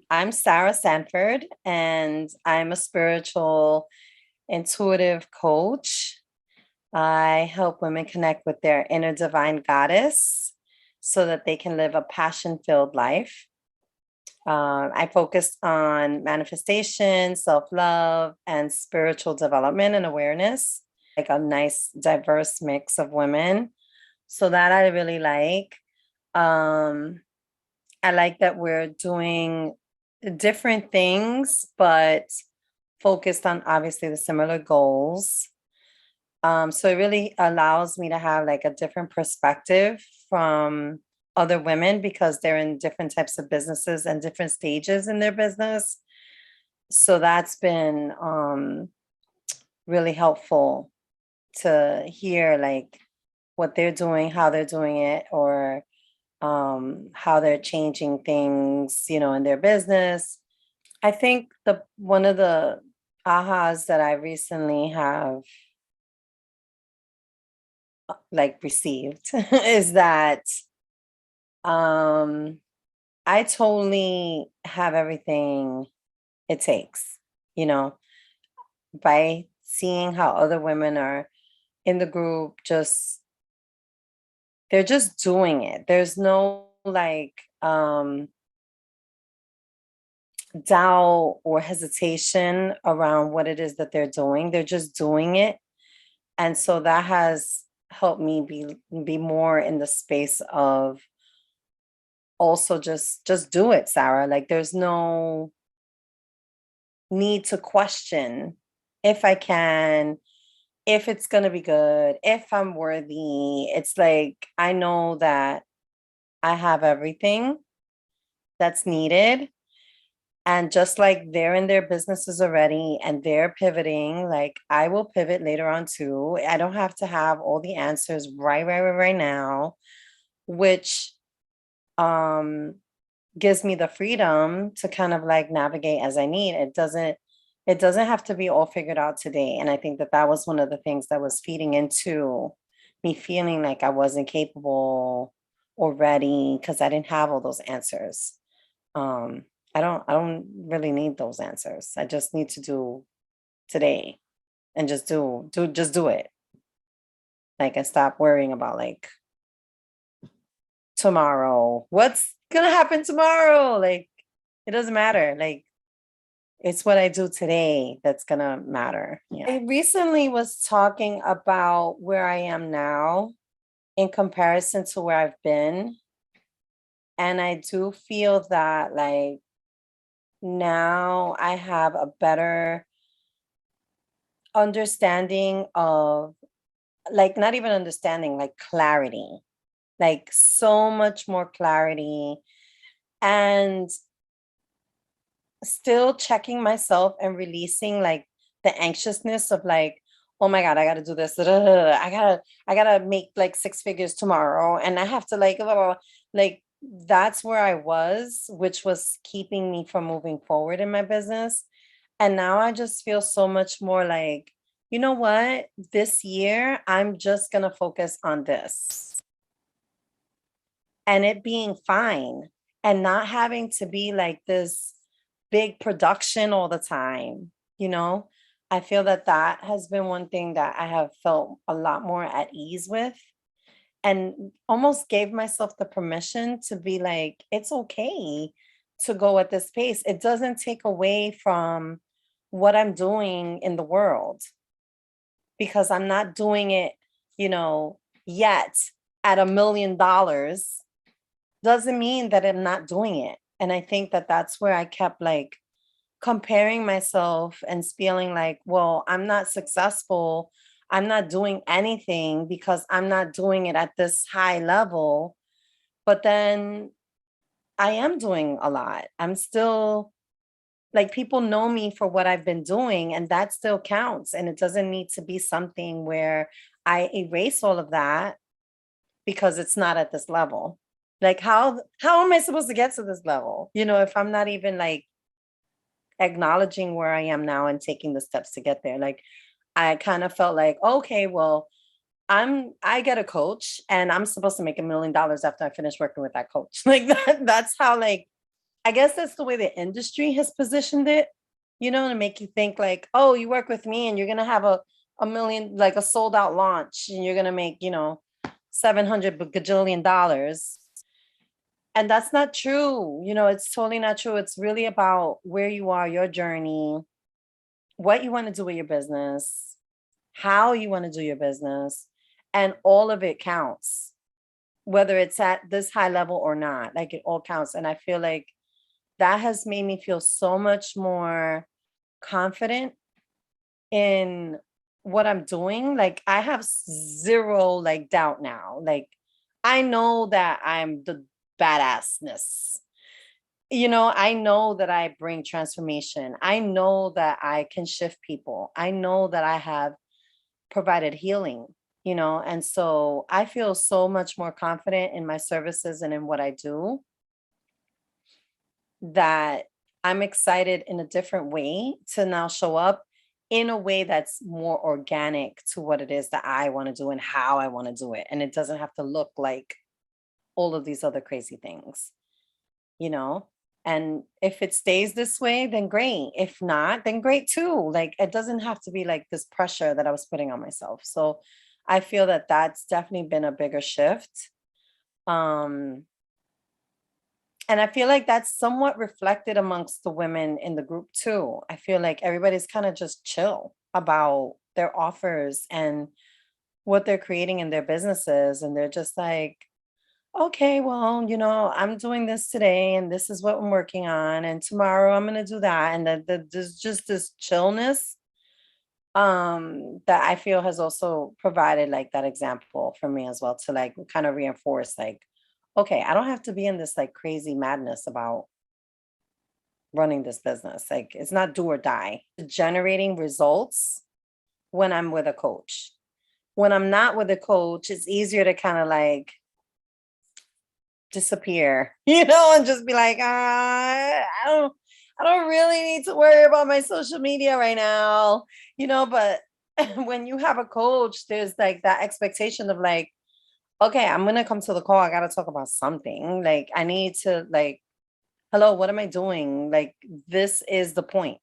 I'm Sarah Sanford, and I'm a spiritual intuitive coach. I help women connect with their inner divine goddess so that they can live a passion filled life. I focus on manifestation, self love, and spiritual development and awareness, like a nice, diverse mix of women. So that I really like. Um, I like that we're doing different things, but focused on obviously the similar goals. So it really allows me to have like a different perspective from other women because they're in different types of businesses and different stages in their business. So that's been really helpful to hear like what they're doing, how they're doing it, or how they're changing things, in their business. I think the one of the ahas that I recently have like received is that um I totally have everything it takes, you know, by seeing how other women are in the group just they're just doing it. There's no like doubt or hesitation around what it is that they're doing. They're just doing it. And so that has helped me be more in the space of also just do it, Sarah. Like there's no need to question if I can, if it's going to be good, if I'm worthy. It's like I know that I have everything that's needed. And just like they're in their businesses already and they're pivoting, like I will pivot later on too. I don't have to have all the answers right now, which um gives me the freedom to kind of like navigate as I need. It doesn't have to be all figured out today. And I think that that was one of the things that was feeding into me feeling like I wasn't capable or ready because I didn't have all those answers. Um, I don't really need those answers. I just need to do today and just do it. Like and stop worrying about like tomorrow. What's gonna happen tomorrow? Like it doesn't matter. Like it's what I do today that's gonna matter. Yeah. I recently was talking about where I am now in comparison to where I've been. And I do feel that like now I have a better understanding of like not even understanding, like clarity, like so much more clarity and still checking myself and releasing like the anxiousness of like, oh my God, I gotta do this. I gotta make like six figures tomorrow. And I have to like blah, blah, blah. Like that's where I was, which was keeping me from moving forward in my business. And now I just feel so much more like, you know what? This year, I'm just gonna focus on this and it being fine and not having to be like this big production all the time, you know? I feel that that has been one thing that I have felt a lot more at ease with and almost gave myself the permission to be like, it's okay to go at this pace. It doesn't take away from what I'm doing in the world because I'm not doing it, yet at $1 million doesn't mean that I'm not doing it. And I think that that's where I kept like comparing myself and feeling like, well, I'm not successful. I'm not doing anything because I'm not doing it at this high level. But then I am doing a lot. I'm still like people know me for what I've been doing, and that still counts. And it doesn't need to be something where I erase all of that because it's not at this level. Like how am I supposed to get to this level? If I'm not even like acknowledging where I am now and taking the steps to get there. Like I kind of felt like, okay, well, I get a coach and I'm supposed to make $1 million after I finish working with that coach. Like that's how like I guess that's the way the industry has positioned it, to make you think like, oh, you work with me and you're gonna have a million, like a sold out launch, and you're gonna make, 700 gajillion dollars. And that's not true. It's totally not true. It's really about where you are, your journey, what you want to do with your business, how you want to do your business, and all of it counts, whether it's at this high level or not. Like, it all counts. And I feel like that has made me feel so much more confident in what I'm doing. Like, I have zero like doubt now. Like, I know that I'm the badassness. I know that I bring transformation. I know that I can shift people. I know that I have provided healing, and so I feel so much more confident in my services and in what I do, that I'm excited in a different way to now show up in a way that's more organic to what it is that I want to do and how I want to do it. And it doesn't have to look like all of these other crazy things, you know? And if it stays this way, then great. If not, then great too. Like, it doesn't have to be like this pressure that I was putting on myself. So I feel that that's definitely been a bigger shift. Um, and I feel like that's somewhat reflected amongst the women in the group too. I feel like everybody's kind of just chill about their offers and what they're creating in their businesses. And they're just like, okay, well, I'm doing this today and this is what I'm working on. And tomorrow I'm going to do that. And there's just this chillness that I feel has also provided like that example for me as well, to like kind of reinforce like, okay, I don't have to be in this like crazy madness about running this business. Like, it's not do or die. Generating results when I'm with a coach. When I'm not with a coach, it's easier to kind of like disappear, and just be like, I don't really need to worry about my social media right now, but when you have a coach, there's like that expectation of like, okay, I'm gonna come to the call. I gotta talk about something. Like, I need to like, hello, what am I doing? Like, this is the point.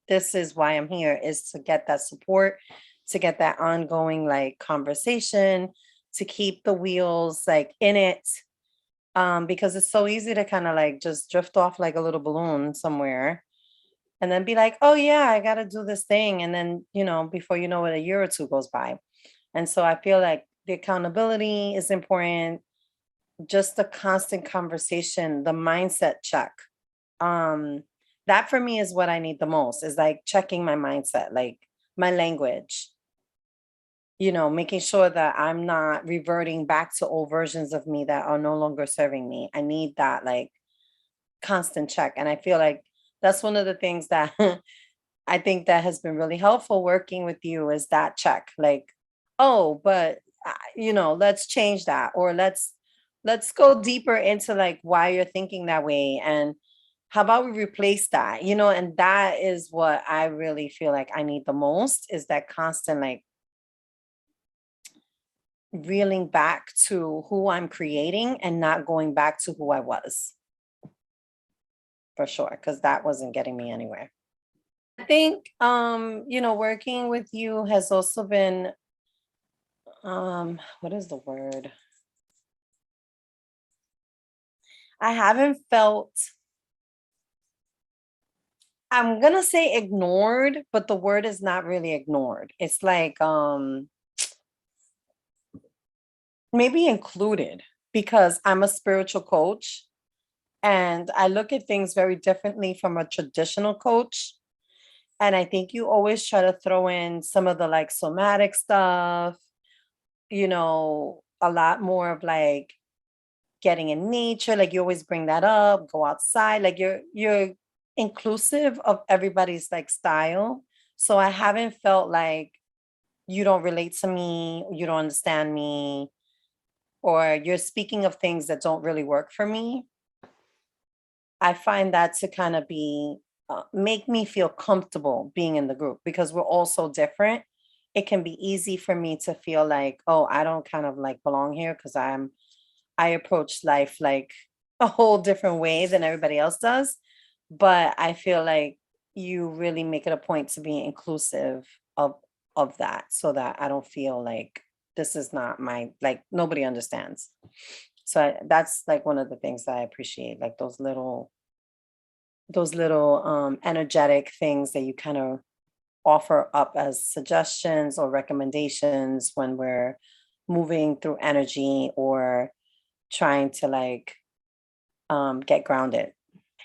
This is why I'm here, is to get that support, to get that ongoing like conversation, to keep the wheels like in it. Because it's so easy to kind of like just drift off like a little balloon somewhere and then be like, oh yeah, I gotta do this thing. And then, before you know it, a year or two goes by. And so I feel like the accountability is important, just the constant conversation, the mindset check. Um, that for me is what I need the most, is like checking my mindset, like my language, making sure that I'm not reverting back to old versions of me that are no longer serving me. I need that like constant check. And I feel like that's one of the things that I think that has been really helpful working with you, is that check. Like, oh, but let's change that, or let's go deeper into like why you're thinking that way, and how about we replace that, and that is what I really feel like I need the most, is that constant like reeling back to who I'm creating and not going back to who I was, for sure, because that wasn't getting me anywhere. I think working with you has also been what is the word? I haven't felt, I'm gonna say ignored, but the word is not really ignored. It's like maybe included, because I'm a spiritual coach and I look at things very differently from a traditional coach. And I think you always try to throw in some of the like somatic stuff, a lot more of like getting in nature. Like, you always bring that up, go outside. Like, you're inclusive of everybody's like style. So I haven't felt like you don't relate to me, you don't understand me, or you're speaking of things that don't really work for me. I find that to kind of be make me feel comfortable being in the group, because we're all so different. It can be easy for me to feel like, oh, I don't kind of like belong here, because I approach life like a whole different way than everybody else does. But I feel like you really make it a point to be inclusive of that, so that I don't feel like this is not my, like nobody understands. So that's like one of the things that I appreciate, like those little energetic things that you kind of offer up as suggestions or recommendations when we're moving through energy or trying to like get grounded.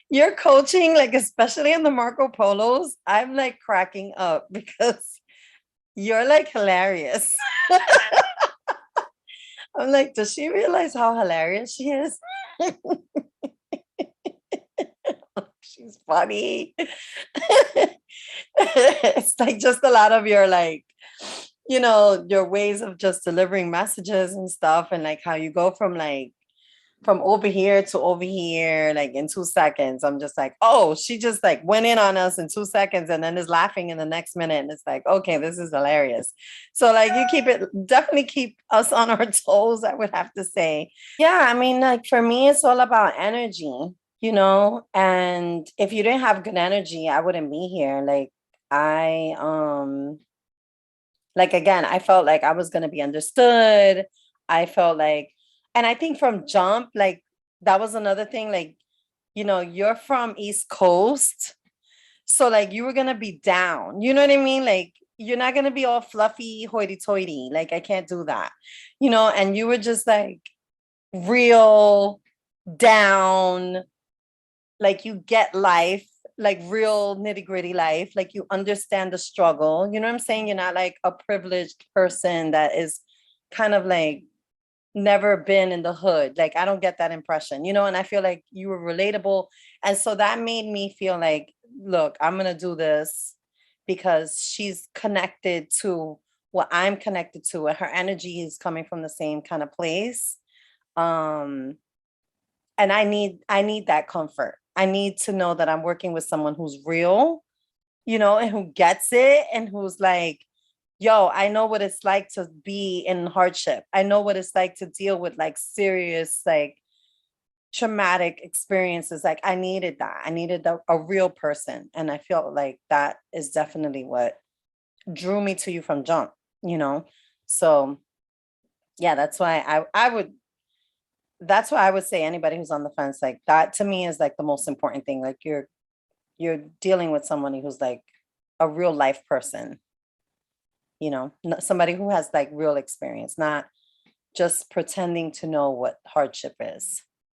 Your coaching, like especially in the Marco Polos, I'm like cracking up because you're like hilarious. I'm like, does she realize how hilarious she is? She's funny. It's like just a lot of your like, your ways of just delivering messages and stuff, and like how you go from like from over here to over here, like in 2 seconds. I'm just like, oh, she just like went in on us in 2 seconds and then is laughing in the next minute. And it's like, okay, this is hilarious. So like you definitely keep us on our toes, I would have to say. Yeah, I mean, like for me, it's all about energy. And if you didn't have good energy, I wouldn't be here. Like again, I felt like I was gonna be understood. I felt like, and I think from jump, like that was another thing. Like, you're from East Coast, so like you were gonna be down. You know what I mean? Like you're not gonna be all fluffy, hoity-toity. Like I can't do that. And you were just like real down, like you get life, like real nitty-gritty life, like you understand the struggle. You know what I'm saying? You're not like a privileged person that is kind of like never been in the hood. Like I don't get that impression, and I feel like you were relatable. And so that made me feel like, look, I'm gonna do this because she's connected to what I'm connected to, and her energy is coming from the same kind of place. Um, and I need that comfort. I need to know that I'm working with someone who's real, and who gets it, and who's like, yo, I know what it's like to be in hardship. I know what it's like to deal with like serious, like traumatic experiences. Like I needed that. I needed a real person. And I felt like that is definitely what drew me to you from jump, you know? So yeah, that's why I would say anybody who's on the fence, like that to me is like the most important thing. Like you're dealing with somebody who's like a real life person, somebody who has like real experience, not just pretending to know what hardship is.